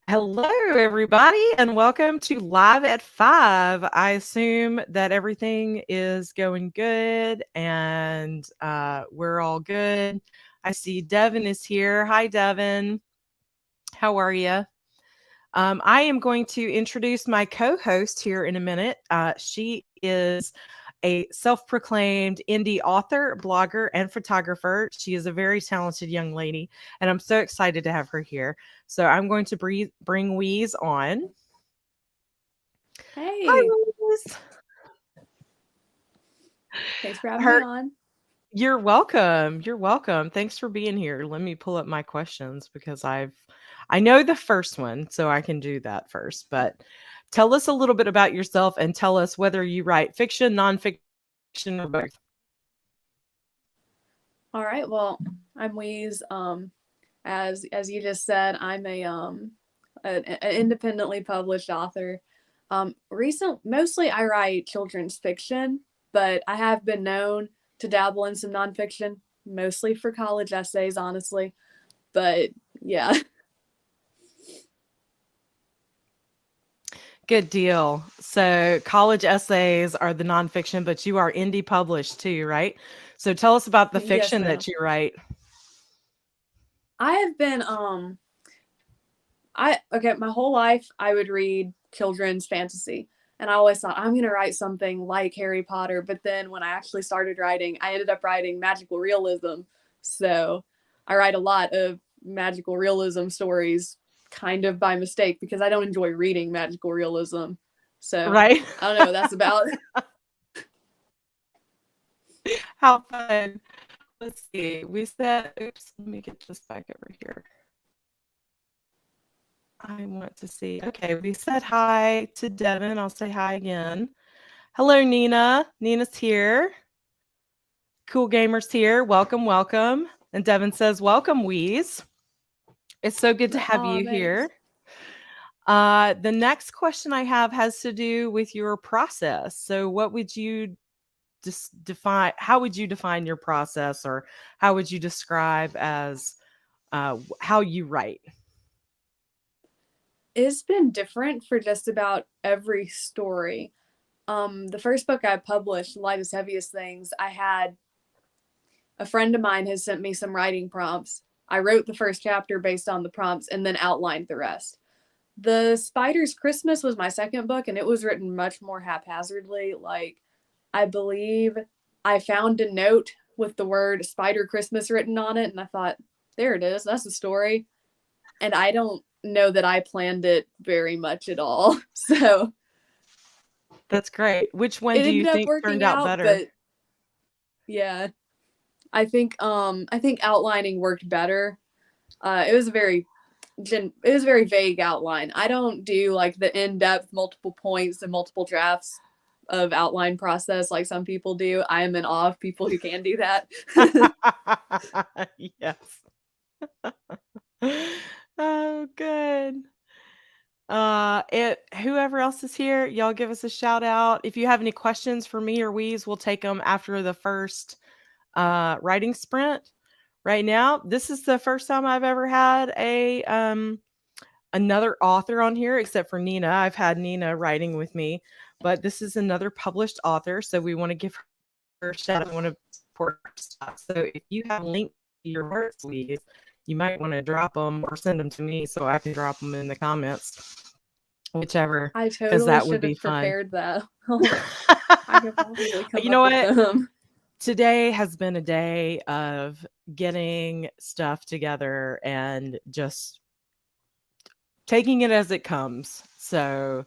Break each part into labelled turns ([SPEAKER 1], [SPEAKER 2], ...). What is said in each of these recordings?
[SPEAKER 1] Hello, everybody, and welcome to Live at 5. I assume that everything is going good and we're all good. I see Devin is here. Hi, Devin. How are you? I am going to introduce my co host here in a minute. She is a self proclaimed indie author, blogger, and photographer. She is a very talented young lady, and I'm so excited to have her here. So I'm going to bring Weez on. Hi,
[SPEAKER 2] Hey,
[SPEAKER 1] Weez.
[SPEAKER 2] thanks for having me
[SPEAKER 1] Her,
[SPEAKER 2] on.
[SPEAKER 1] you're welcome. You're welcome. Thanks for being here. Let me pull up my questions because I know the first one, so I can do that first. But tell us a little bit about yourself and tell us whether you write fiction, nonfiction, or both.
[SPEAKER 2] All right, well, I'm Weez. As you just said, I'm an independently published author. Mostly I write children's fiction, but I have been known to dabble in some nonfiction, mostly for college essays, honestly. But yeah,
[SPEAKER 1] Good deal. So, college essays are the nonfiction, but you are indie published too, right? So, tell us about the
[SPEAKER 2] yes,
[SPEAKER 1] fiction
[SPEAKER 2] ma'am.
[SPEAKER 1] that you write.
[SPEAKER 2] I have been I okay, my whole life I would read children's fantasy. And I always thought I'm gonna write something like Harry Potter, but then when I actually started writing, I ended up writing magical realism. So I write a lot of magical realism stories kind of by mistake because I don't enjoy reading magical realism. So
[SPEAKER 1] Right?
[SPEAKER 2] I don't know what that's about.
[SPEAKER 1] How fun. Let's see. We said, oops, let me get this back over here. I want to see. Okay, we said hi to Devin. I'll say hi again. Hello, Nina. Nina's here. Cool Gamers here. Welcome, welcome. And Devin says, welcome, Weez. It's so good to have
[SPEAKER 2] Oh,
[SPEAKER 1] you
[SPEAKER 2] thanks.
[SPEAKER 1] here. The next question I have has to do with your process. So, what would you define? How would you define your process, or how would you describe as how you write?
[SPEAKER 2] It's been different for just about every story. The first book I published, Lightest Heaviest Things, I had a friend of mine has sent me some writing prompts. I wrote the first chapter based on the prompts and then outlined the rest. The Spider's Christmas was my second book, and it was written much more haphazardly. Like, I believe I found a note with the word Spider Christmas written on it, and I thought, there it is, that's the story. And I don't know that I planned it very much at all. So
[SPEAKER 1] That's great. Which one
[SPEAKER 2] it
[SPEAKER 1] do you
[SPEAKER 2] ended up
[SPEAKER 1] think turned
[SPEAKER 2] working
[SPEAKER 1] out
[SPEAKER 2] out,
[SPEAKER 1] better?
[SPEAKER 2] but yeah, I think outlining worked better. It was a very it was a very vague outline. I don't do like the in-depth multiple points and multiple drafts of outline process like some people do. I am in awe of people who can do that.
[SPEAKER 1] Yes. Oh, good. Whoever else is here, y'all give us a shout out. If you have any questions for me or Weez, we'll take them after the first writing sprint. Right now, this is the first time I've ever had a another author on here, except for Nina. I've had Nina writing with me, but this is another published author, so we want to give her a shout out. We want to support her stuff. So if you have links to your works, Weez, you might want to drop them or send them to me so I can drop them in the comments, whichever,
[SPEAKER 2] I
[SPEAKER 1] because
[SPEAKER 2] totally
[SPEAKER 1] that would
[SPEAKER 2] should
[SPEAKER 1] be
[SPEAKER 2] have
[SPEAKER 1] fun.
[SPEAKER 2] prepared that. I could probably come
[SPEAKER 1] You
[SPEAKER 2] up
[SPEAKER 1] know
[SPEAKER 2] with
[SPEAKER 1] what?
[SPEAKER 2] them.
[SPEAKER 1] Today has been a day of getting stuff together and just taking it as it comes. So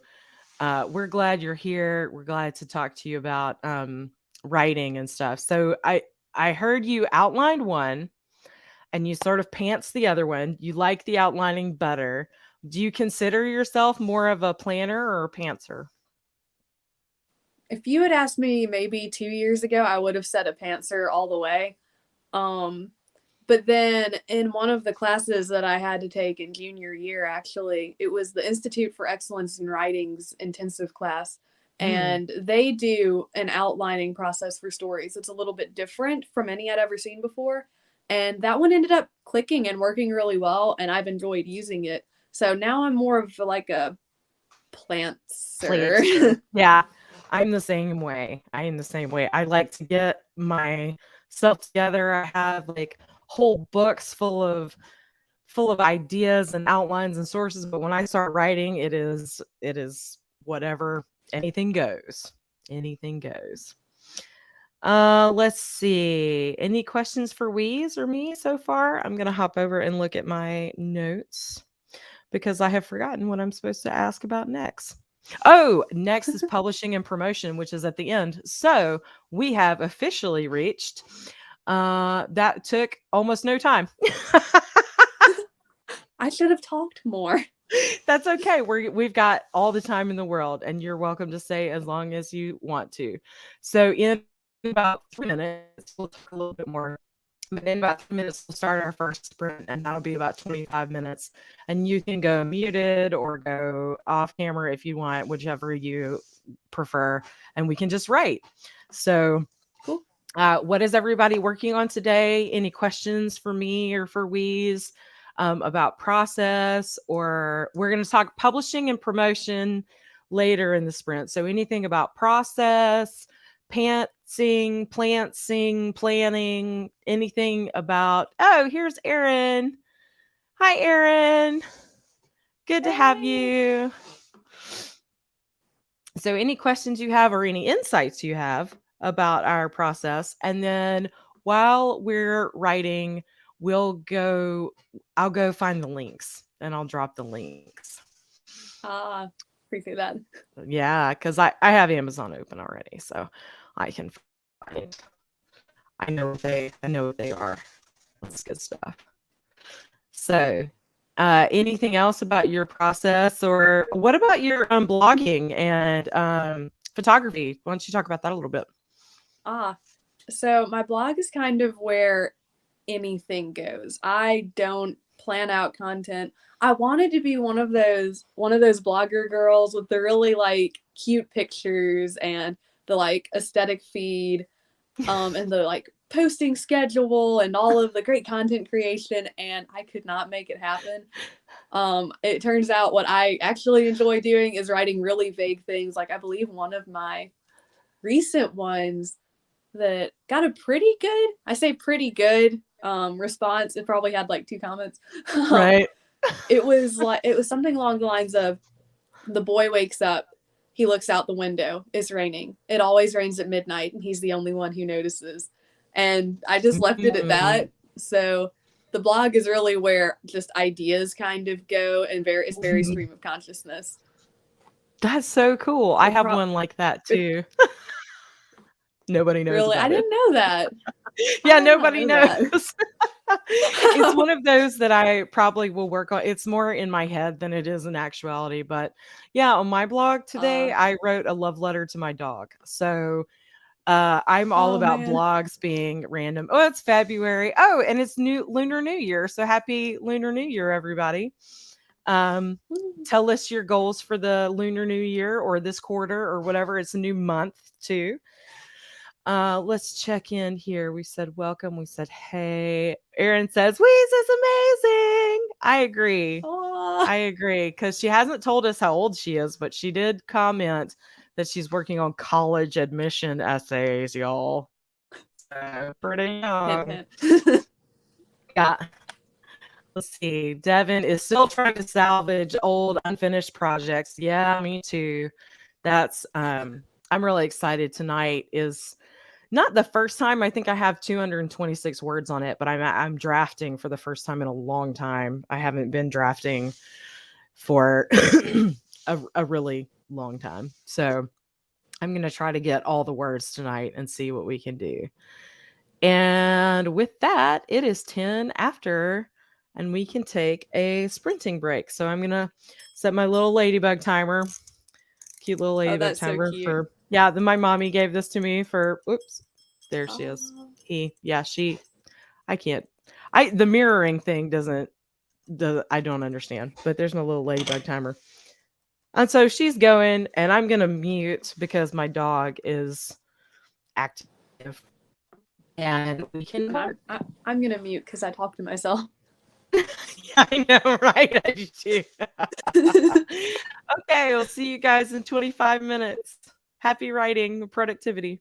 [SPEAKER 1] we're glad you're here. We're glad to talk to you about writing and stuff. So I heard you outlined one and you sort of pants the other one. You like the outlining better. Do you consider yourself more of a planner or a pantser?
[SPEAKER 2] If you had asked me maybe 2 years ago, I would have said a pantser all the way. Um, but then in one of the classes that I had to take in junior year, actually, it was the Institute for Excellence in Writing's intensive class.
[SPEAKER 1] Mm,
[SPEAKER 2] And they do an outlining process for stories. It's a little bit different from any I'd ever seen before. And that one ended up clicking and working really well. And I've enjoyed using it. So now I'm more of like a
[SPEAKER 1] Plantster.
[SPEAKER 2] plantser.
[SPEAKER 1] Yeah. I'm the same way. I am the same way. I like to get myself together. I have like whole books full of ideas and outlines and sources, but when I start writing, it is whatever, anything goes. Anything goes. Let's see. Any questions for Weez or me so far? I'm gonna hop over and look at my notes because I have forgotten what I'm supposed to ask about next. Oh, next is publishing and promotion, which is at the end. So we have officially reached. That took almost no time.
[SPEAKER 2] I should have talked more.
[SPEAKER 1] That's okay. We've got all the time in the world, and you're welcome to stay as long as you want to. So in about 3 minutes, we'll talk a little bit more. But in about 3 minutes, we'll start our first sprint, and that'll be about 25 minutes. And you can go muted or go off camera if you want, whichever you prefer, and we can just write. So,
[SPEAKER 2] Cool.
[SPEAKER 1] what is everybody working on today? Any questions for me or for Weez about process? Or we're going to talk publishing and promotion later in the sprint. So, anything about process, pantsing, plantsing, planning, anything about, oh, here's Erin. Hi, Erin. Good to have you. So, any questions you have or any insights you have about our process? And then while we're writing, I'll go find the links and I'll drop the links.
[SPEAKER 2] Appreciate that.
[SPEAKER 1] Yeah, because I have Amazon open already, so I can find. I know what they are. That's good stuff. So, anything else about your process, or what about your blogging and photography? Why don't you talk about that a little bit?
[SPEAKER 2] So my blog is kind of where anything goes. I don't plan out content. I wanted to be one of those blogger girls with the really like cute pictures and the like aesthetic feed, and the like posting schedule and all of the great content creation, and I could not make it happen. It turns out what I actually enjoy doing is writing really vague things. Like I believe one of my recent ones that got a pretty good, I say pretty good, response. It probably had like 2 comments.
[SPEAKER 1] Right.
[SPEAKER 2] It was something along the lines of, the boy wakes up, he looks out the window, it's raining. It always rains at midnight, and he's the only one who notices. And I just left it at that. So the blog is really where just ideas kind of go, and it's very stream of consciousness.
[SPEAKER 1] That's so cool. I have one like that too. Nobody knows
[SPEAKER 2] Really, I
[SPEAKER 1] about it.
[SPEAKER 2] didn't know that.
[SPEAKER 1] Yeah, nobody knows. It's
[SPEAKER 2] That.
[SPEAKER 1] one of those that I probably will work on. It's more in my head than it is in actuality. But yeah, on my blog today, I wrote a love letter to my dog. So I'm all about
[SPEAKER 2] man.
[SPEAKER 1] blogs being random. Oh, it's February. Oh, and it's Lunar New Year. So happy Lunar New Year, everybody. Tell us your goals for the Lunar New Year or this quarter or whatever. It's a new month too. Let's check in here. We said welcome. We said hey. Erin says Weez is amazing. I agree.
[SPEAKER 2] Aww.
[SPEAKER 1] I agree because she hasn't told us how old she is, but she did comment that she's working on college admission essays, y'all. So pretty young.
[SPEAKER 2] Hint, hint.
[SPEAKER 1] Yeah. Let's see. Devin is still trying to salvage old unfinished projects. Yeah, me too. That's I'm really excited. Tonight is not the first time. I think I have 226 words on it, but I'm drafting for the first time in a long time. I haven't been drafting for a really long time. So I'm going to try to get all the words tonight and see what we can do. And with that, it is 10 after, and we can take a sprinting break. So I'm going to set my little ladybug timer. Cute little ladybug timer
[SPEAKER 2] so
[SPEAKER 1] for, yeah, then my mommy gave this to me for, oops, there she is. I can't, the mirroring thing I don't understand, but there's no little ladybug timer. And so she's going, and I'm going to mute because my dog is active. And we can.
[SPEAKER 2] I'm gonna mute because I talk to myself.
[SPEAKER 1] Yeah, I know, right? I do too. Okay, we'll see you guys in 25 minutes. Happy writing productivity.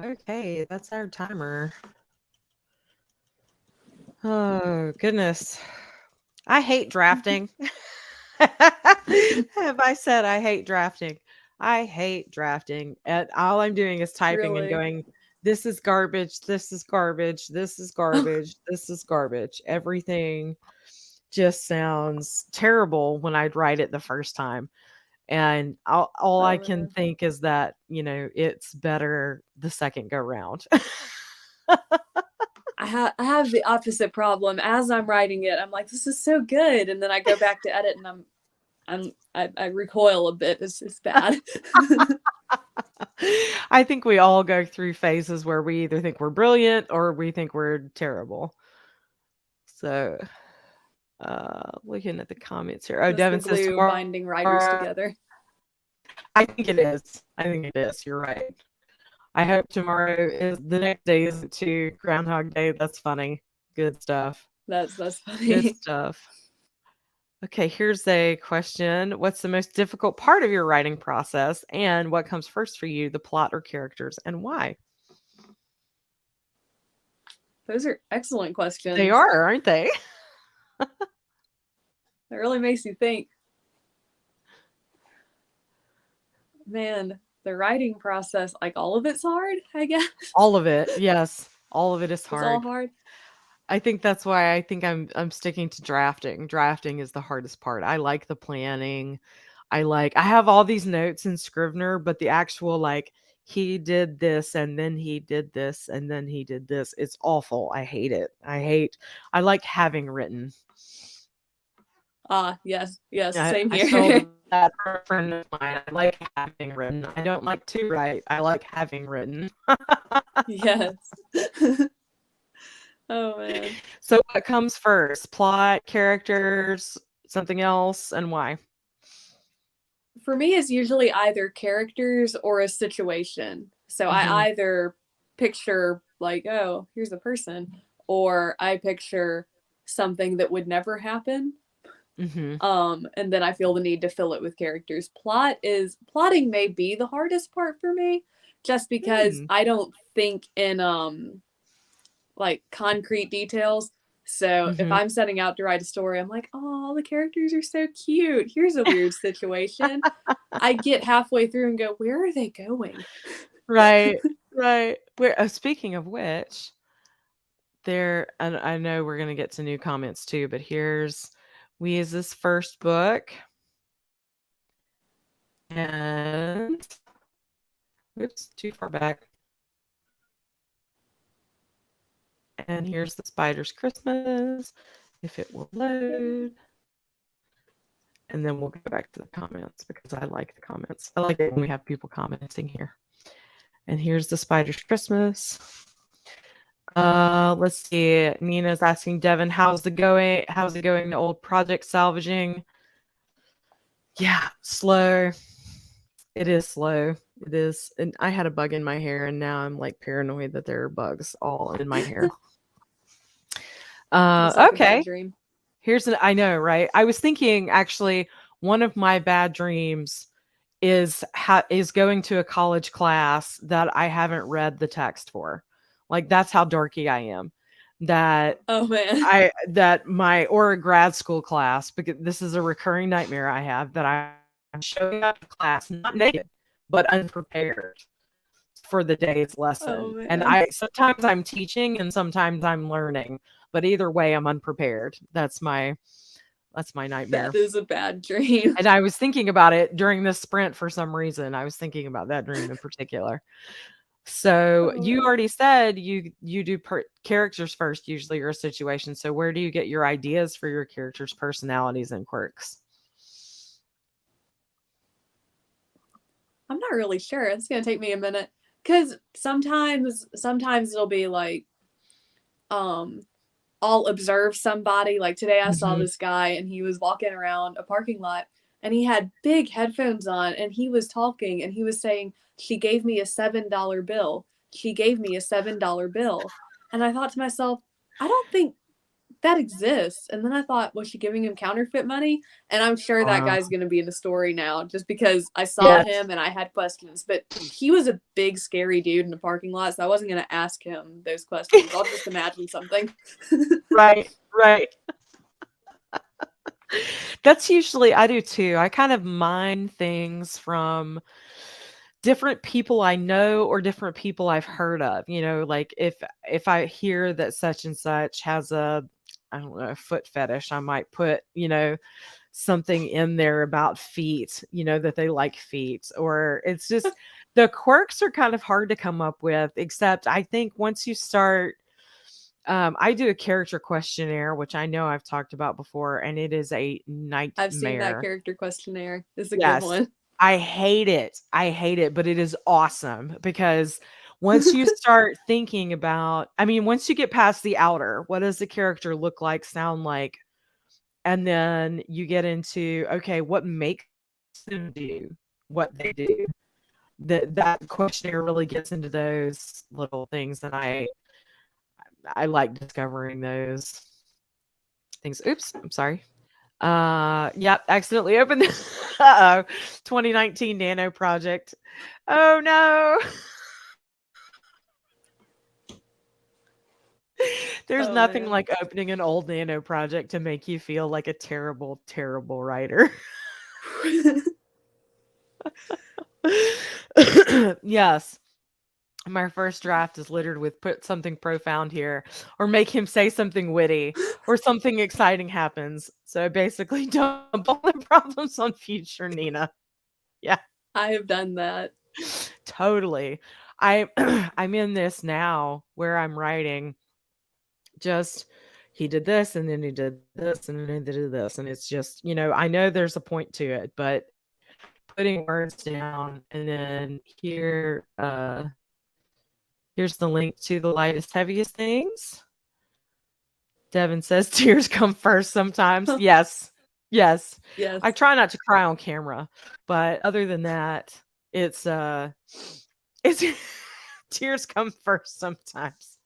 [SPEAKER 1] Okay, that's our timer. Oh, goodness. I hate drafting. Have I said I hate drafting? I hate drafting. And all I'm doing is typing and
[SPEAKER 2] Really?
[SPEAKER 1] going, this is garbage. This is garbage. This is garbage. This is garbage. Everything just sounds terrible when I write it the first time. And all I
[SPEAKER 2] Oh
[SPEAKER 1] can
[SPEAKER 2] man.
[SPEAKER 1] think is that, it's better the second go round.
[SPEAKER 2] I have the opposite problem. As I'm writing it, I'm like, this is so good, and then I go back to edit, and I recoil a bit. It's bad.
[SPEAKER 1] I think we all go through phases where we either think we're brilliant or we think we're terrible. So, looking at the comments here. Oh,
[SPEAKER 2] That's the
[SPEAKER 1] Devin says
[SPEAKER 2] glue
[SPEAKER 1] tomorrow.
[SPEAKER 2] binding writers together.
[SPEAKER 1] I think it is. I think it is. You're right. I hope tomorrow is the next day isn't too Groundhog Day. That's funny. Good stuff.
[SPEAKER 2] That's
[SPEAKER 1] Good
[SPEAKER 2] funny.
[SPEAKER 1] stuff. Okay, here's a question. What's the most difficult part of your writing process and what comes first for you, the plot or characters, and why?
[SPEAKER 2] Those are excellent
[SPEAKER 1] They
[SPEAKER 2] questions.
[SPEAKER 1] are, aren't they?
[SPEAKER 2] It really makes you think. Man, the writing process, like all of it's hard, I guess.
[SPEAKER 1] All of it. Yes. All of it is
[SPEAKER 2] It's all
[SPEAKER 1] hard.
[SPEAKER 2] hard.
[SPEAKER 1] I think that's why I think I'm sticking to drafting. Drafting is the hardest part. I like the planning. I have all these notes in Scrivener, but the actual like he did this and then he did this and then he did this. It's awful. I hate it. I like having written.
[SPEAKER 2] Ah, yes, yes,
[SPEAKER 1] I,
[SPEAKER 2] same
[SPEAKER 1] I stole
[SPEAKER 2] here.
[SPEAKER 1] that from a friend of mine. I like having written. I don't like to write. I like having written.
[SPEAKER 2] Yes. Oh man.
[SPEAKER 1] So what comes first? Plot, characters, something else, and why?
[SPEAKER 2] For me, it's usually either characters or a situation. So
[SPEAKER 1] Mhm.
[SPEAKER 2] I either picture, like, oh, here's a person, or I picture something that would never happen.
[SPEAKER 1] Mhm.
[SPEAKER 2] And then I feel the need to fill it with characters. Plotting may be the hardest part for me, just because
[SPEAKER 1] Mm.
[SPEAKER 2] I don't think in like concrete details. So if
[SPEAKER 1] Mhm.
[SPEAKER 2] I'm setting out to write a story, I'm like, oh, the characters are so cute. Here's a weird situation. I get halfway through and go, where are they going?
[SPEAKER 1] Right. Right. Where speaking of which, there and I know we're gonna get to new comments too, but here's Weez's first book. And oops, too far back. And here's the Spider's Christmas, if it will load. And then we'll go back to the comments because I like the comments. I like it when we have people commenting here. And here's the Spider's Christmas. Let's see. Nina's asking Devin, how's it going? How's it going? The old project salvaging. Yeah, slow. It is slow. It is. And I had a bug in my hair, and now I'm like paranoid that there are bugs all in my hair.
[SPEAKER 2] It's like a bad
[SPEAKER 1] Okay.
[SPEAKER 2] dream.
[SPEAKER 1] I know, right? I was thinking actually one of my bad dreams is going to a college class that I haven't read the text for. Like that's how dorky I am. That
[SPEAKER 2] Oh man.
[SPEAKER 1] that my or a grad school class because this is a recurring nightmare I have that I'm showing up to class not naked but unprepared for the day's
[SPEAKER 2] Oh
[SPEAKER 1] lesson. And
[SPEAKER 2] man.
[SPEAKER 1] I sometimes I'm teaching and sometimes I'm learning, but either way I'm unprepared. That's my nightmare.
[SPEAKER 2] That is a bad dream.
[SPEAKER 1] And I was thinking about it during this sprint for some reason. I was thinking about that dream in particular. So
[SPEAKER 2] Oh
[SPEAKER 1] you
[SPEAKER 2] man.
[SPEAKER 1] already said you do characters first, usually your situation. So where do you get your ideas for your characters' personalities and quirks?
[SPEAKER 2] I'm not really sure. It's gonna take me a minute. Cause sometimes it'll be like, um, I'll observe somebody. Like today I saw
[SPEAKER 1] Mhm.
[SPEAKER 2] this guy and he was walking around a parking lot and he had big headphones on and he was talking and he was saying, she gave me a $7 bill. She gave me a $7 bill. And I thought to myself, I don't think that exists. And then I thought, was she giving him counterfeit money? And I'm sure that
[SPEAKER 1] Uh,
[SPEAKER 2] guy's going to be in the story now just because I saw
[SPEAKER 1] yes.
[SPEAKER 2] him and I had questions. But he was a big, scary dude in the parking lot. So I wasn't going to ask him those questions. I'll just imagine something.
[SPEAKER 1] Right, right. That's usually I do too. I kind of mine things from different people I know or different people I've heard of. Like if I hear that such and such has a I don't know, a foot fetish, I might put, something in there about feet, that they like feet, or it's just the quirks are kind of hard to come up with, except I think once you start I do a character questionnaire, which I know I've talked about before, and it is a
[SPEAKER 2] I've seen that
[SPEAKER 1] nightmare.
[SPEAKER 2] character questionnaire. It's a good
[SPEAKER 1] Yes.
[SPEAKER 2] one.
[SPEAKER 1] I hate it. I hate it, but it is awesome because once you start thinking about I mean, once you get past the outer, what does the character look like, sound like? And then you get into, okay, what makes them do what they do? That questionnaire really gets into those little things, and I like discovering those things. Oops, I'm sorry. Yep, accidentally opened the uh-oh, 2019 Nano project. Oh no. There's
[SPEAKER 2] Oh,
[SPEAKER 1] nothing
[SPEAKER 2] man.
[SPEAKER 1] like opening an old Nano project to make you feel like a terrible, terrible writer. Yes. My first draft is littered with put something profound here, or make him say something witty, or something exciting happens. So I basically dump all the problems on future Nina. Yeah.
[SPEAKER 2] I have done that.
[SPEAKER 1] Totally. I I'm in this now where I'm writing just he did this and then he did this and then he did this, and it's just, I know there's a point to it, but putting words down and then here's the link to the lightest heaviest things. Devin says tears come first sometimes. Yes. Yes. I
[SPEAKER 2] Yes.
[SPEAKER 1] try not to cry on camera, but other than that, it's it's tears come first sometimes.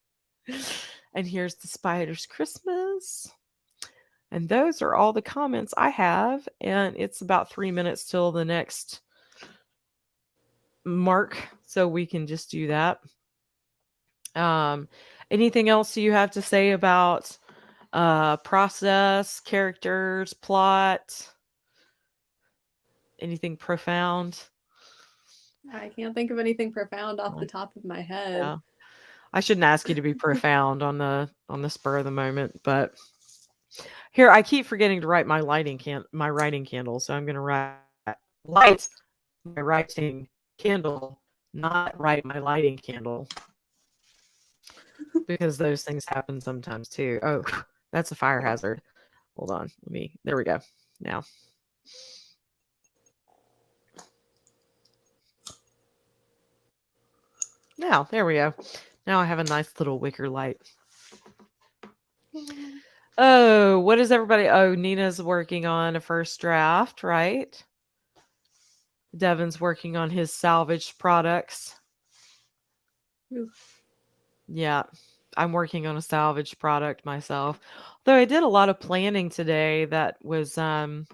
[SPEAKER 1] And here's the spider's Christmas. And those are all the comments I have. And it's about 3 minutes till the next mark. So we can just do that. Um, anything else you have to say about process, characters, plot? Anything profound?
[SPEAKER 2] I can't think of anything profound off the
[SPEAKER 1] Well,
[SPEAKER 2] top of my head.
[SPEAKER 1] yeah. I shouldn't ask you to be profound on the spur of the moment, but here I keep forgetting to write my writing candle, so I'm gonna light my writing candle, not write my lighting candle, because those things happen sometimes too. Oh, that's a fire hazard. Hold on, there we go. Now, there we go. Now I have a nice little wicker light. Oh, what is everybody? Oh, Nina's working on a first draft, right? Devin's working on his salvaged products.
[SPEAKER 2] Ooh.
[SPEAKER 1] Yeah, I'm working on a salvaged product myself. Though I did a lot of planning today that was I'm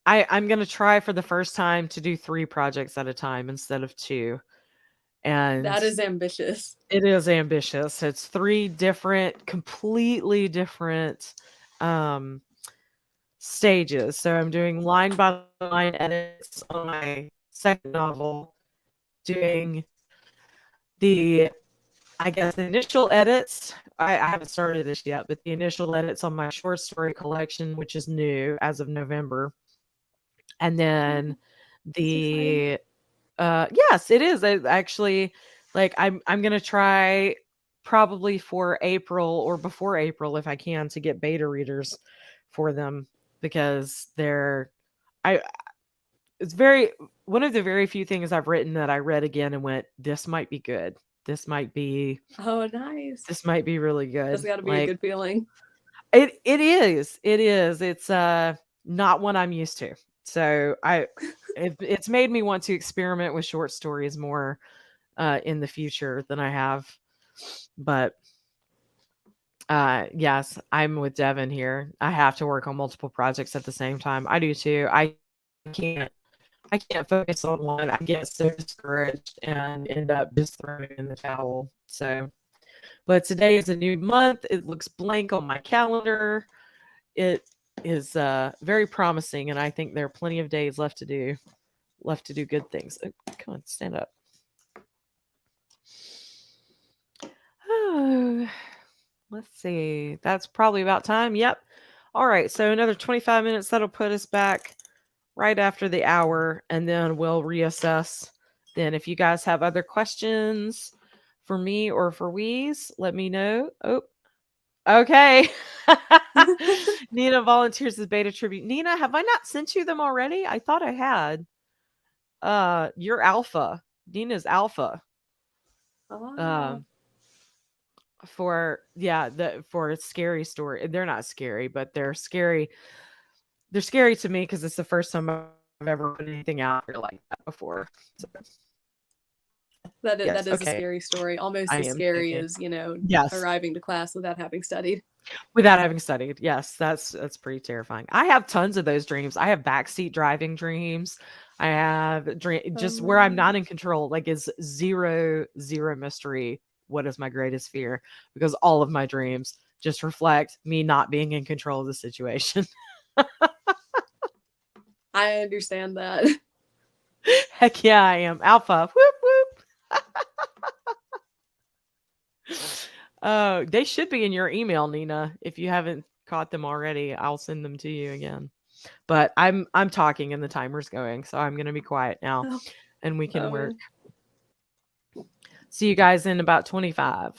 [SPEAKER 1] going to try for the first time to do 3 projects at a time instead of 2. And
[SPEAKER 2] That is ambitious.
[SPEAKER 1] it is ambitious. It's 3 different completely different um stages. So I'm doing line by line edits on my second novel, doing the I guess initial edits. I haven't started this yet, but the initial edits on my short story collection, which is new as of November. And then
[SPEAKER 2] That's exciting.
[SPEAKER 1] the yes, it is. I actually like I'm gonna try probably for April or before April if I can to get beta readers for them because I it's very one of the very few things I've written that I read again and went, this might be good. This might be
[SPEAKER 2] Oh, nice.
[SPEAKER 1] this might be really
[SPEAKER 2] That's
[SPEAKER 1] good.
[SPEAKER 2] got to be a
[SPEAKER 1] Like
[SPEAKER 2] good feeling.
[SPEAKER 1] it is. It is. It's not what I'm used to. So it's made me want to experiment with short stories more in the future than I have. But Yes, I'm with Devin here. I have to work on multiple projects at the same time. I do too. Can't I can't focus on one. I get so discouraged and end up just throwing in the towel. So, but today is a new month. It looks blank on my calendar. It is very promising, and I think there are plenty of days left to do good things. Oh, come on, stand up. Oh, let's see. That's probably about time. Yep. All right. So another 25 minutes. That'll put us back right after the hour, and then we'll reassess. Then, if you guys have other questions for me or for Weez, let me know. Oh, okay. Nina volunteers as beta tribute. Nina, have I not sent you them already? I thought I had. You're alpha. Nina's alpha.
[SPEAKER 2] Oh,
[SPEAKER 1] Um, for yeah, the for a scary story. They're not scary, but they're scary. They're scary to me because it's the first time I've ever put anything out there like that before. So,
[SPEAKER 2] that
[SPEAKER 1] yes,
[SPEAKER 2] is a
[SPEAKER 1] okay.
[SPEAKER 2] scary story. Almost
[SPEAKER 1] I
[SPEAKER 2] as
[SPEAKER 1] am
[SPEAKER 2] scary
[SPEAKER 1] thinking.
[SPEAKER 2] as,
[SPEAKER 1] Yes,
[SPEAKER 2] arriving to class without having studied.
[SPEAKER 1] without having studied. Yes, that's pretty terrifying. I have tons of those dreams. I have backseat driving dreams. I have
[SPEAKER 2] Oh
[SPEAKER 1] just where I'm
[SPEAKER 2] no.
[SPEAKER 1] not in control. Like it's zero mystery. What is my greatest fear? Because all of my dreams just reflect me not being in control of the situation.
[SPEAKER 2] I understand that.
[SPEAKER 1] Heck yeah, I am alpha. Whoop whoop. They should be in your email, Nina. If you haven't caught them already, I'll send them to you again. But I'm talking and the timer's going, so I'm gonna be quiet now,
[SPEAKER 2] Oh,
[SPEAKER 1] and we can work.
[SPEAKER 2] oh.
[SPEAKER 1] See you guys in about 25.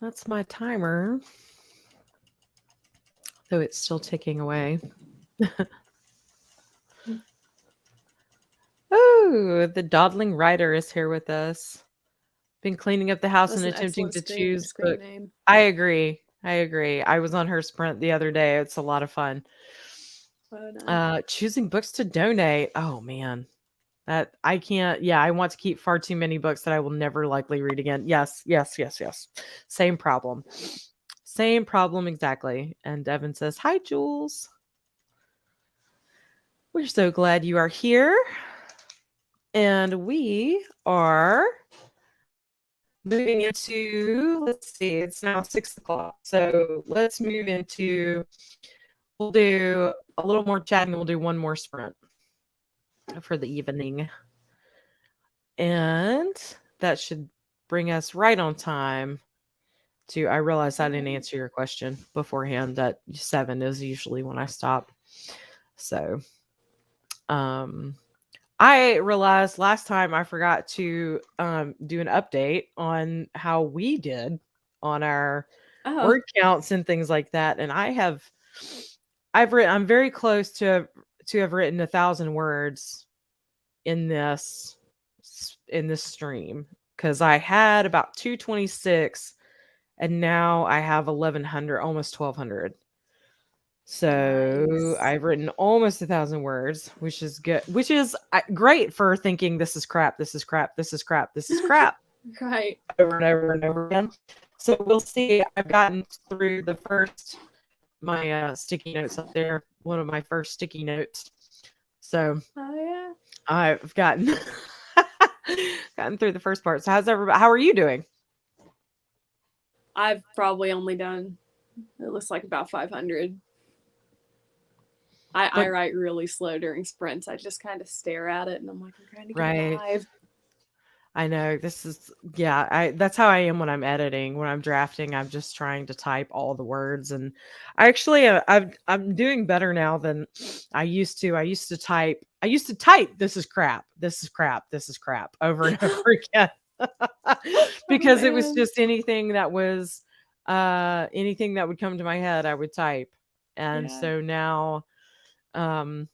[SPEAKER 1] That's my timer, though it's still ticking away. Oh, the dawdling writer is here with us. Been cleaning up the house
[SPEAKER 2] That's
[SPEAKER 1] and
[SPEAKER 2] an
[SPEAKER 1] attempting
[SPEAKER 2] excellent
[SPEAKER 1] to choose
[SPEAKER 2] screen
[SPEAKER 1] book.
[SPEAKER 2] name.
[SPEAKER 1] I agree. I agree. I was on her sprint the other day. It's a lot of fun.
[SPEAKER 2] Oh, nice.
[SPEAKER 1] Choosing books to donate. Oh man. That I can't. Yeah, I want to keep far too many books that I will never likely read again. Yes, yes, yes, yes. Same problem. Same problem exactly. And Devin says, "Hi, Jules. We're so glad you are here." And we are moving into, let's see, it's now 6 o'clock. So let's move into, we'll do a little more chatting. We'll do one more sprint for the evening. And that should bring us right on time to, I realized I didn't answer your question beforehand, that 7 is usually when I stop. So, um, I realized last time I forgot to do an update on how we did on our
[SPEAKER 2] Oh,
[SPEAKER 1] word counts and things like that. And I've written, I'm very close to have written 1,000 words in this stream, because I had about 226 and now I have 1,100, almost 1,200. So
[SPEAKER 2] nice.
[SPEAKER 1] I've written almost 1,000 words, which is good, which is great for thinking this is crap, this is crap, this is crap, this is crap
[SPEAKER 2] Right.
[SPEAKER 1] over and over and over again. So we'll see. I've gotten through the first, my sticky notes up there, one of my first sticky notes. So
[SPEAKER 2] Oh, yeah.
[SPEAKER 1] I've gotten gotten through the first part. So how's everybody? How are you doing?
[SPEAKER 2] I've probably only done, it looks like about 500. I
[SPEAKER 1] But
[SPEAKER 2] write really slow during sprints. I just kind of stare at it and I'm like, I'm trying to go
[SPEAKER 1] right.
[SPEAKER 2] live.
[SPEAKER 1] I know this is, yeah, I that's how I am when I'm editing. When I'm drafting, I'm just trying to type all the words. And I actually I'm doing better now than I used to. I used to type this is crap. This is crap. This is crap over and over again.
[SPEAKER 2] Oh,
[SPEAKER 1] Because it was
[SPEAKER 2] man.
[SPEAKER 1] just anything that would come to my head, I would type. And
[SPEAKER 2] Yeah.
[SPEAKER 1] so now um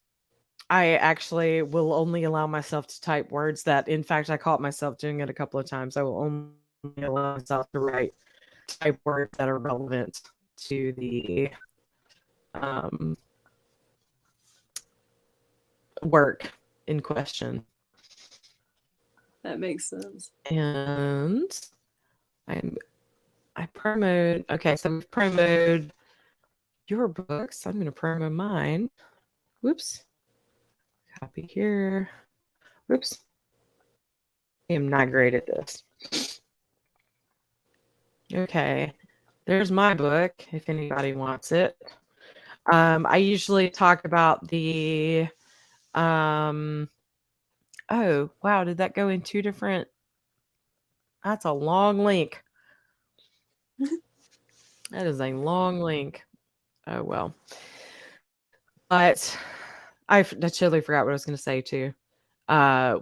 [SPEAKER 1] I actually will only allow myself to type words that, in fact, I caught myself doing it a couple of times. I will only allow myself to type words that are relevant to the um, work in question.
[SPEAKER 2] That makes sense.
[SPEAKER 1] And I'm I promote. Okay, so we've promoted your books. I'm going to promo mine. Whoops. Copy here. Whoops. I am not great at this. Okay. There's my book if anybody wants it. I usually talk about the oh, wow, did that go in 2 different? That's a long link. That is a long link. Oh, well. But I totally forgot what I was gonna say too.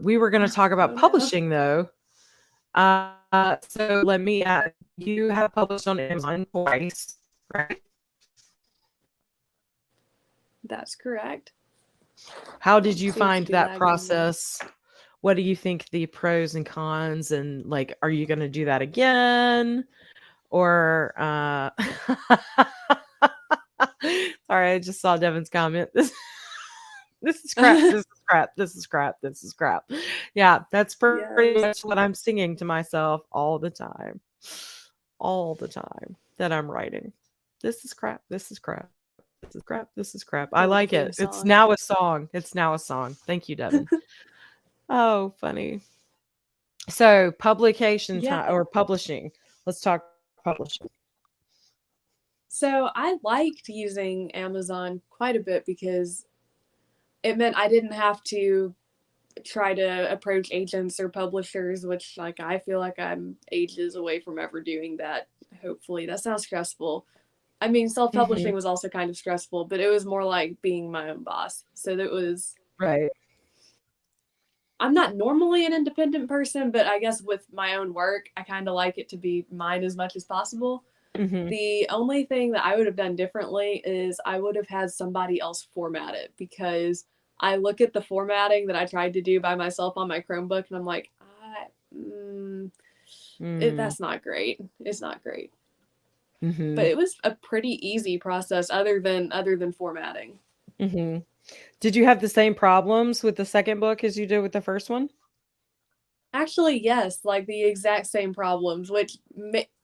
[SPEAKER 1] We were gonna talk
[SPEAKER 2] Oh,
[SPEAKER 1] about
[SPEAKER 2] no.
[SPEAKER 1] publishing though. So let me you have published on Amazon twice, right?
[SPEAKER 2] That's correct.
[SPEAKER 1] How did you
[SPEAKER 2] Seems to
[SPEAKER 1] find
[SPEAKER 2] be
[SPEAKER 1] that
[SPEAKER 2] lagging a minute.
[SPEAKER 1] process? What do you think the pros and cons, and like, are you going to do that again? Or sorry, I just saw Devin's comment. This is crap. This is crap. This is crap. This is crap. Yeah, that's pretty
[SPEAKER 2] Yes.
[SPEAKER 1] much what I'm singing to myself all the time. All the time that I'm writing. This is crap. This is crap. This is crap. This is crap. I
[SPEAKER 2] Little
[SPEAKER 1] like
[SPEAKER 2] theme
[SPEAKER 1] it. It's
[SPEAKER 2] song.
[SPEAKER 1] now a song. It's now a song. Thank you, Devin. Oh, funny. So, publication
[SPEAKER 2] Yeah.
[SPEAKER 1] time or publishing. Let's talk publishing.
[SPEAKER 2] So I liked using Amazon quite a bit because it meant I didn't have to try to approach agents or publishers, which like I feel like I'm ages away from ever doing that. Hopefully, that sounds stressful. I mean, self-publishing
[SPEAKER 1] Mhm.
[SPEAKER 2] was also kind of stressful, but it was more like being my own boss. So that was
[SPEAKER 1] Right.
[SPEAKER 2] I'm not normally an independent person, but I guess with my own work, I kind of like it to be mine as much as possible.
[SPEAKER 1] Mhm.
[SPEAKER 2] The only thing that I would have done differently is I would have had somebody else format it, because I look at the formatting that I tried to do by myself on my Chromebook and I'm like,
[SPEAKER 1] Mm.
[SPEAKER 2] that's not great. It's not great. But
[SPEAKER 1] Mhm.
[SPEAKER 2] it was a pretty easy process other than formatting.
[SPEAKER 1] Mhm. Did you have the same problems with the second book as you did with the first one?
[SPEAKER 2] Actually, yes, like the exact same problems, which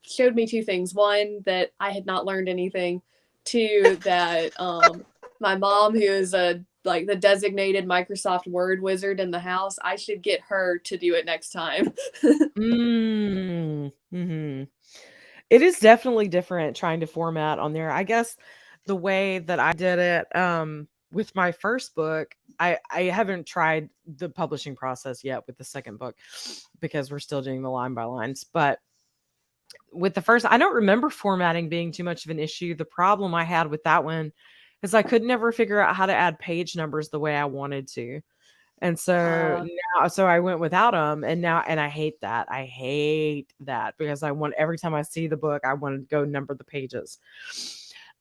[SPEAKER 2] showed me two things. One, that I had not learned anything. Two, that my mom, who is a like the designated Microsoft Word wizard in the house, I should get her to do it next time.
[SPEAKER 1] Mm. Mhm. It is definitely different trying to format on there. I guess the way that I did it, with my first book, I haven't tried the publishing process yet with the second book because we're still doing the line by lines. But with the first, I don't remember formatting being too much of an issue. The problem I had with that one is I could never figure out how to add page numbers the way I wanted to. And so
[SPEAKER 2] uh,
[SPEAKER 1] so I went without them, and now and I hate that. I hate that because I want every time I see the book, I want to go number the pages.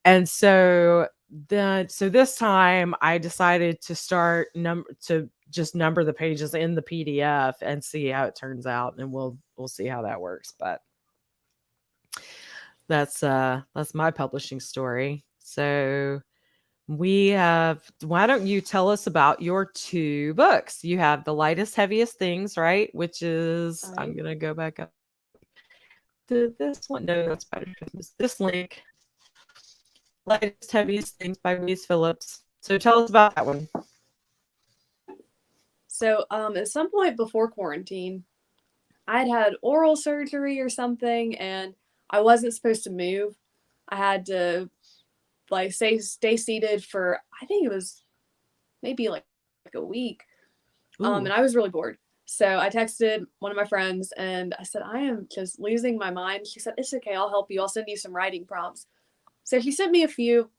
[SPEAKER 1] And so this time I decided to start to just number the pages in the PDF and see how it turns out, and we'll see how that works. But that's my publishing story. So we have why don't you tell us about your 2 books? You have The Lightest Heaviest Things, right? Which is I'm
[SPEAKER 2] right.
[SPEAKER 1] gonna go back up to this one. No, that's Spider Christmas. This link, Lightest Heaviest Things by Weez Phillips. So tell us about that one.
[SPEAKER 2] So, at some point before quarantine, I'd had oral surgery or something, and I wasn't supposed to move. I had to like stay seated for, I think it was maybe like a week. And
[SPEAKER 1] Ooh.
[SPEAKER 2] I was really bored. So I texted one of my friends and I said, I am just losing my mind. She said, it's okay, I'll help you. I'll send you some writing prompts. So she sent me a few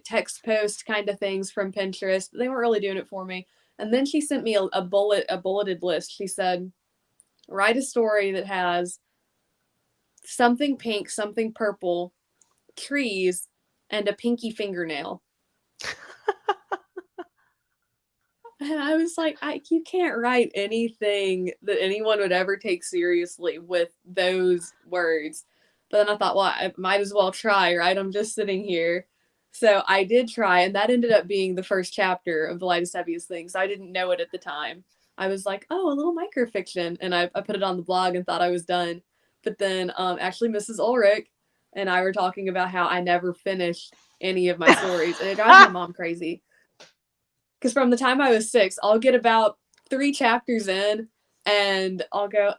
[SPEAKER 2] text post kind of things from Pinterest. They weren't really doing it for me. And then she sent me a bulleted list. She said, write a story that has something pink, something purple, trees, and a pinky fingernail. And I was like, you can't write anything that anyone would ever take seriously with those words. But then I thought, well, I might as well try, right? I'm just sitting here. So I did try, and that ended up being the first chapter of The Lightest Heaviest Things. I didn't know it at the time. I was like, oh, a little microfiction. And I put it on the blog and thought I was done. But then actually, Mrs. Ulrich and I were talking about how I never finished any of my stories. And it drives my mom crazy, because from the time I was 6, I'll get about 3 chapters in and I'll go,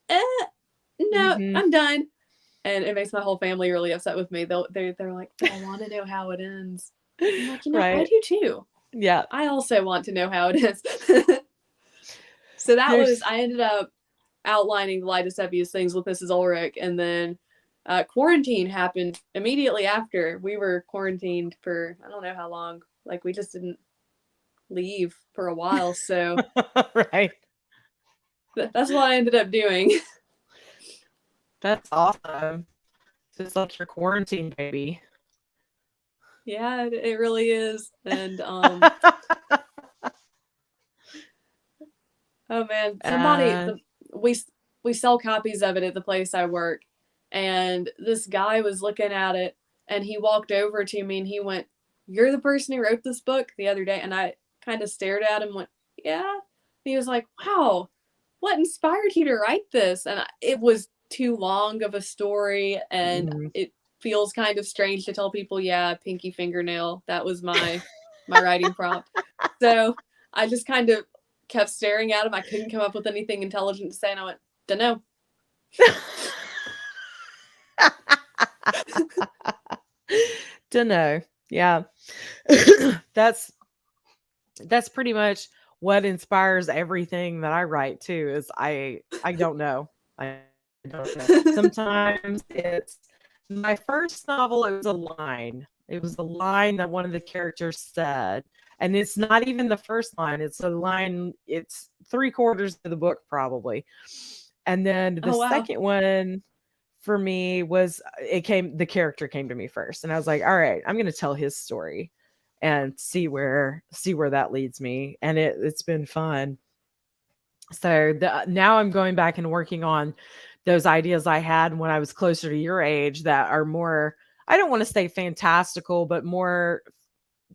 [SPEAKER 2] eh, no,
[SPEAKER 1] Mhm.
[SPEAKER 2] I'm done. And it makes my whole family really upset with me. They're like, but I want to know how it ends. I'm like, I
[SPEAKER 1] Right.
[SPEAKER 2] do too.
[SPEAKER 1] Yeah.
[SPEAKER 2] I also want to know how it is. So that was,
[SPEAKER 1] There's
[SPEAKER 2] I ended up outlining The Lightest Heaviest Things with Mrs. Ulrich. And then quarantine happened immediately after. We were quarantined for, I don't know how long. Like, we just didn't leave for a while. So
[SPEAKER 1] right.
[SPEAKER 2] that's what I ended up doing.
[SPEAKER 1] That's awesome. So it's like your quarantine baby.
[SPEAKER 2] Yeah, it really is. And oh man,
[SPEAKER 1] And
[SPEAKER 2] we we sell copies of it at the place I work, and this guy was looking at it, and he walked over to me and he went, "You're the person who wrote this book the other day," and I kind of stared at him, and went, "Yeah." And he was like, "Wow, what inspired you to write this?" And it was too long of a story, and
[SPEAKER 1] mhm.
[SPEAKER 2] it feels kind of strange to tell people, "Yeah, pinky fingernail." That was my writing prompt. So I just kind of kept staring at him. I couldn't come up with anything intelligent to say, and I went, "Dunno."
[SPEAKER 1] Dunno. Yeah. That's that's pretty much what inspires everything that I write too is I don't know. I don't know. Sometimes it's my first novel, it was a line. It was a line that one of the characters said. And it's not even the first line. It's a line, it's 3/4 of the book, probably. And then the
[SPEAKER 2] Oh wow.
[SPEAKER 1] second one for me was the character came to me first. And I was like, all right, I'm gonna tell his story and see where that leads me. And it's been fun. So now I'm going back and working on those ideas I had when I was closer to your age that are more, I don't want to say fantastical, but more,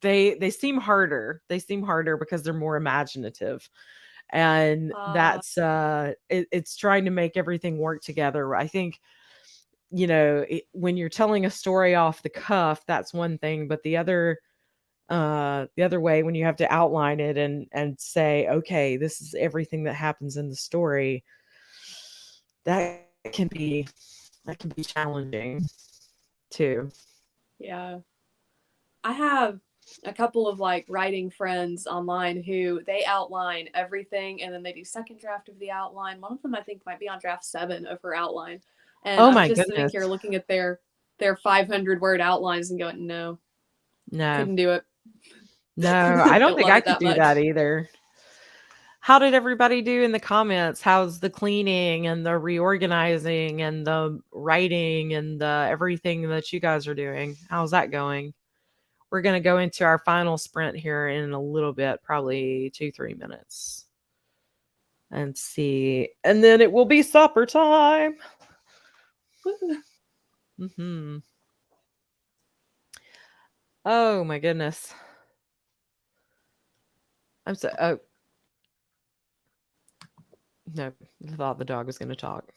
[SPEAKER 1] they seem harder. They seem harder because they're more imaginative. And
[SPEAKER 2] Uh,
[SPEAKER 1] that's it's trying to make everything work together. I think, when you're telling a story off the cuff, that's one thing, but the other way, when you have to outline it and say, okay, this is everything that happens in the story, that can be challenging too.
[SPEAKER 2] yeah. I have a couple of like writing friends online who they outline everything and then they do second draft of the outline. One of them I think might be on draft 7 of her outline. And
[SPEAKER 1] Oh
[SPEAKER 2] I'm
[SPEAKER 1] my
[SPEAKER 2] just sitting
[SPEAKER 1] goodness.
[SPEAKER 2] here looking at their 500 word outlines and going, no,
[SPEAKER 1] No.
[SPEAKER 2] couldn't do it.
[SPEAKER 1] No, I don't
[SPEAKER 2] Don't
[SPEAKER 1] think
[SPEAKER 2] love
[SPEAKER 1] I
[SPEAKER 2] it
[SPEAKER 1] could
[SPEAKER 2] that
[SPEAKER 1] do that
[SPEAKER 2] much.
[SPEAKER 1] either. How did everybody do in the comments? How's the cleaning and the reorganizing and the writing and the everything that you guys are doing? How's that going? We're going to go into our final sprint here in a little bit, probably 2-3 minutes, and see. And then it will be supper time. Hmm. Oh my goodness. I'm so. Oh no, I thought the dog was going to talk,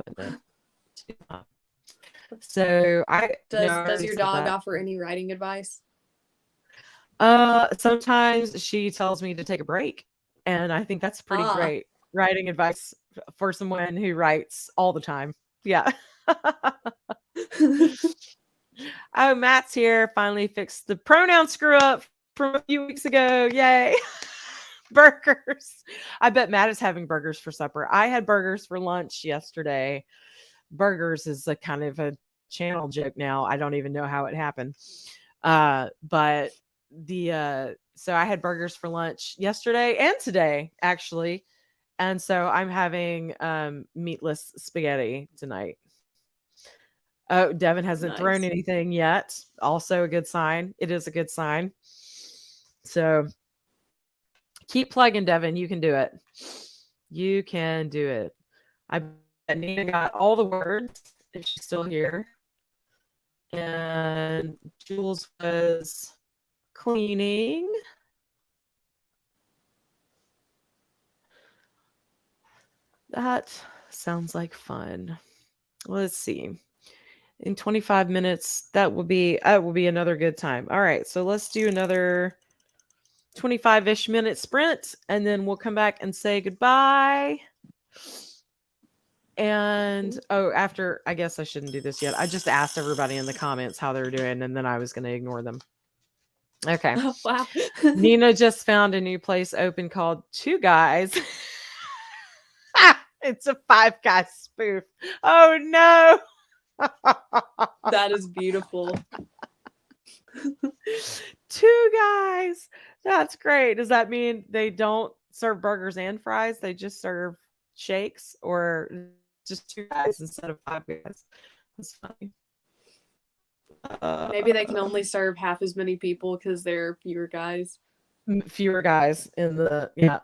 [SPEAKER 1] but no. she's not. So I no, I
[SPEAKER 2] Does
[SPEAKER 1] already
[SPEAKER 2] your
[SPEAKER 1] said
[SPEAKER 2] dog
[SPEAKER 1] that.
[SPEAKER 2] offer any writing advice?
[SPEAKER 1] Sometimes she tells me to take a break, and I think that's pretty
[SPEAKER 2] Ah.
[SPEAKER 1] great writing advice for someone who writes all the time. Yeah. Oh, Matt's here. Finally fixed the pronoun screw up from a few weeks ago. Yay. Burgers. I bet Matt is having burgers for supper. I had burgers for lunch yesterday. Burgers is a kind of a channel joke now. I don't even know how it happened. But so I had burgers for lunch yesterday and today, actually. And so I'm having meatless spaghetti tonight. Oh, Devin hasn't thrown
[SPEAKER 2] Nice.
[SPEAKER 1] anything yet. Also a good sign. It is a good sign. So keep plugging, Devin. You can do it. You can do it. I bet Nina got all the words if she's still here. And Jules was cleaning. That sounds like fun. Let's see. In 25 minutes, that will be another good time. All right, so let's do another 25-ish minute sprint, and then we'll come back and say goodbye. And after, I guess I shouldn't do this yet. I just asked everybody in the comments how they're doing, and then I was going to ignore them. Okay.
[SPEAKER 2] Oh, wow.
[SPEAKER 1] Nina just found a new place open called Two Guys. It's a Five Guys spoof. Oh no.
[SPEAKER 2] That is beautiful.
[SPEAKER 1] Two Guys. That's great. Does that mean they don't serve burgers and fries? They just serve shakes, or just Two Guys instead of Five Guys? That's funny.
[SPEAKER 2] Maybe they can only serve half as many people because there are fewer guys.
[SPEAKER 1] Fewer guys in the, yeah.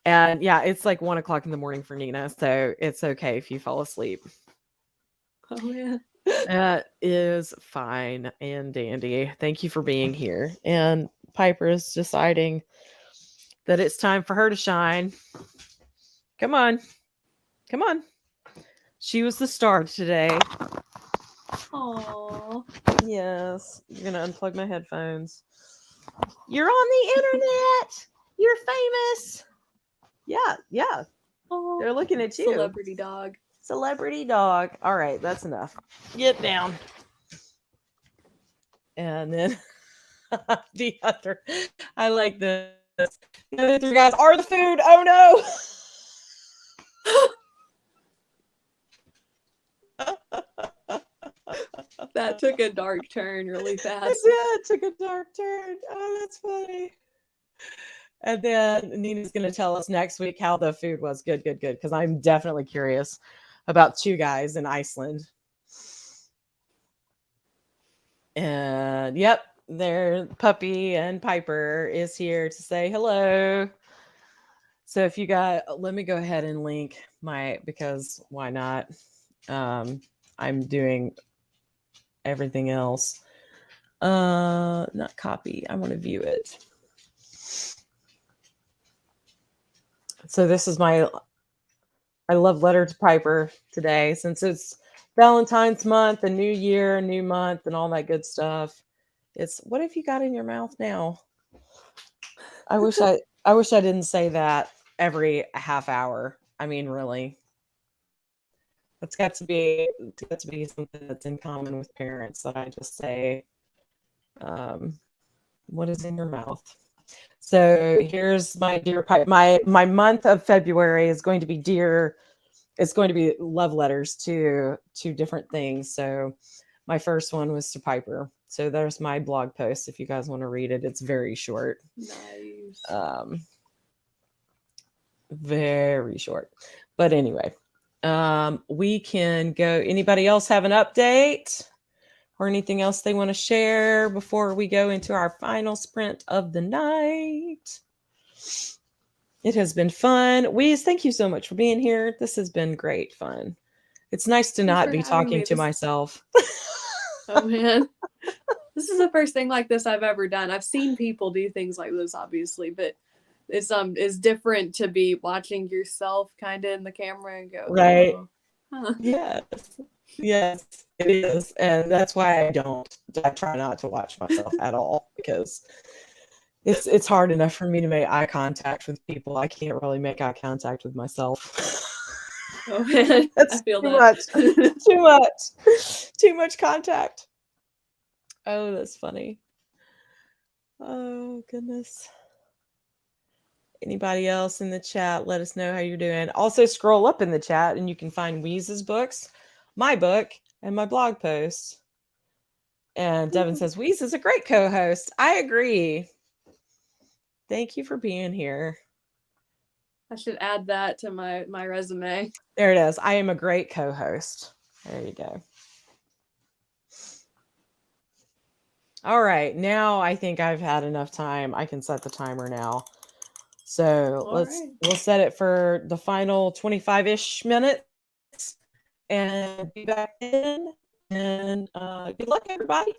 [SPEAKER 1] And yeah, it's like 1 o'clock in the morning for Nina, so it's okay if you fall asleep.
[SPEAKER 2] Oh, yeah.
[SPEAKER 1] That is fine and dandy. Thank you for being here. And Piper is deciding that it's time for her to shine. Come on. Come on. She was the star today.
[SPEAKER 2] Aww.
[SPEAKER 1] Yes. You're going to unplug my headphones. You're on the internet. You're famous. Yeah. Yeah.
[SPEAKER 2] Aww.
[SPEAKER 1] They're looking at you.
[SPEAKER 2] Celebrity dog.
[SPEAKER 1] Celebrity dog. All right. That's enough. Get down. And then the other, I like this. The other three guys are the food. Oh no.
[SPEAKER 2] That took a dark turn really
[SPEAKER 1] It
[SPEAKER 2] fast.
[SPEAKER 1] did. Took a dark turn. Oh, that's funny. And then Nina's going to tell us next week how the food was. Good, good, good. Because I'm definitely curious about two guys in Iceland. And yep, their puppy and Piper is here to say hello. So if you got, let me go ahead and link my, because why not? I'm doing everything else. Not copy. I want to view it. So this is my I love letter to Piper today since it's Valentine's month and New Year, new month, and all that good stuff. It's what have you got in your mouth now? I wish I didn't say that every half hour. I mean, really. It's got to be something that's in common with parents that I just say, um, what is in your mouth? So here's my dear Piper. My month of February is going to be dear. It's going to be love letters to different things. So my first one was to Piper. So there's my blog post if you guys want to read it. It's very short.
[SPEAKER 2] Nice.
[SPEAKER 1] Very short. But anyway, we can go. Anybody else have an update or anything else they want to share before we go into our final sprint of the night? It has been fun. Weez, thank you so much for being here. This has been great fun. It's nice to
[SPEAKER 2] Thanks
[SPEAKER 1] not
[SPEAKER 2] for
[SPEAKER 1] be
[SPEAKER 2] having
[SPEAKER 1] talking
[SPEAKER 2] me.
[SPEAKER 1] to myself.
[SPEAKER 2] Oh man. This is the first thing like this I've ever done. I've seen people do things like this, obviously, but it's different to be watching yourself kind of in the camera and go,
[SPEAKER 1] Right.
[SPEAKER 2] oh, huh.
[SPEAKER 1] Yes. Yes, it is. And that's why I try not to watch myself at all because it's hard enough for me to make eye contact with people. I can't really make eye contact with myself.
[SPEAKER 2] Oh man, I
[SPEAKER 1] That's
[SPEAKER 2] feel
[SPEAKER 1] too
[SPEAKER 2] that.
[SPEAKER 1] much. Too much. Too much contact. Oh, that's funny. Oh, goodness. Anybody else in the chat, let us know how you're doing. Also, scroll up in the chat and you can find Weez's books, my book, and my blog post. And Devin says, Weez is a great co host. I agree. Thank you for being here.
[SPEAKER 2] I should add that to my resume.
[SPEAKER 1] There it is. I am a great co host. There you go. All right. Now I think I've had enough time. I can set the timer now. So we'll set it for the final 25-ish minutes and be back in. And good luck, everybody.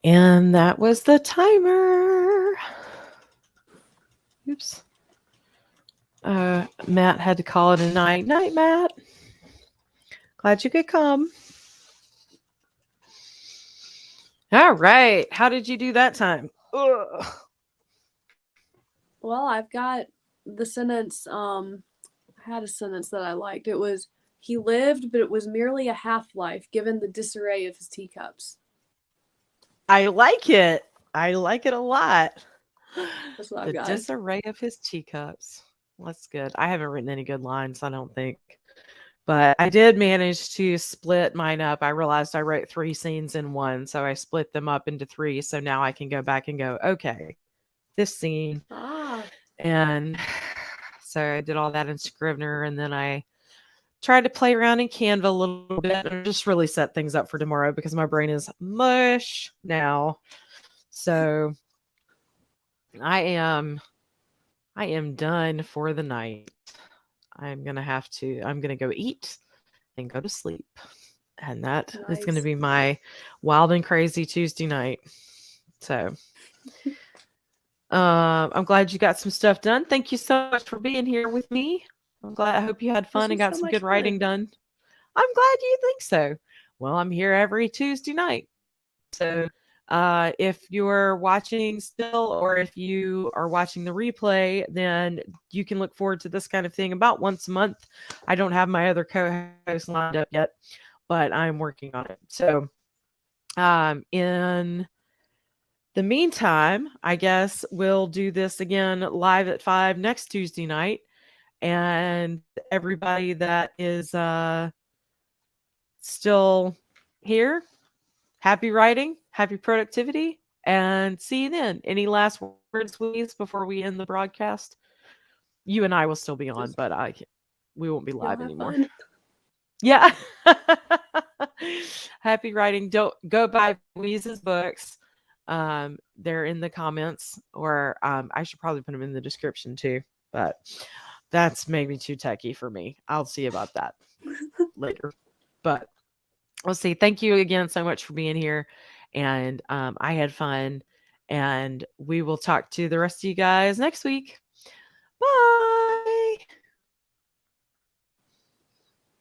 [SPEAKER 1] And that was the timer. Oops. Matt had to call it a night. Night, Matt. Glad you could come. All right. How did you do that time? Ugh.
[SPEAKER 2] Well, I've got the sentence. I had a sentence that I liked. It was, he lived, but it was merely a half life, given the disarray of his teacups.
[SPEAKER 1] I like it. I like it a lot.
[SPEAKER 2] That's what I've
[SPEAKER 1] The
[SPEAKER 2] got.
[SPEAKER 1] disarray of his teacups. That's good. I haven't written any good lines, I don't think. But I did manage to split mine up. I realized I wrote 3 scenes in one, so I split them up into 3. So now I can go back and go, okay, this scene.
[SPEAKER 2] Ah.
[SPEAKER 1] And so I did all that in Scrivener, and then I tried to play around in Canva a little bit and just really set things up for tomorrow because my brain is mush now. So I am done for the night. I'm gonna go eat and go to sleep. And that is gonna
[SPEAKER 2] Nice.
[SPEAKER 1] be my wild and crazy Tuesday night. So I'm glad you got some stuff done. Thank you so much for being here with me. I hope you had
[SPEAKER 2] This
[SPEAKER 1] fun and
[SPEAKER 2] was
[SPEAKER 1] got
[SPEAKER 2] so
[SPEAKER 1] some
[SPEAKER 2] much
[SPEAKER 1] good writing
[SPEAKER 2] fun.
[SPEAKER 1] done. I'm glad you think so. Well, I'm here every Tuesday night. So if you're watching still or if you are watching the replay, then you can look forward to this kind of thing about once a month. I don't have my other co-host lined up yet, but I'm working on it. So in the meantime, I guess we'll do this again live at 5 next Tuesday night. And everybody that is still here, happy writing, happy productivity, and see you then. Any last words, Weez, before we end the broadcast? You and I will still be on,
[SPEAKER 2] Just
[SPEAKER 1] but we won't be
[SPEAKER 2] y'all
[SPEAKER 1] live
[SPEAKER 2] have
[SPEAKER 1] anymore.
[SPEAKER 2] fun.
[SPEAKER 1] Yeah. Happy writing. Don't go buy Weez's books. They're in the comments, or I should probably put them in the description too, but that's maybe too techy for me. I'll see about that later. But we'll see. Thank you again so much for being here. And I had fun. And we will talk to the rest of you guys next week. Bye.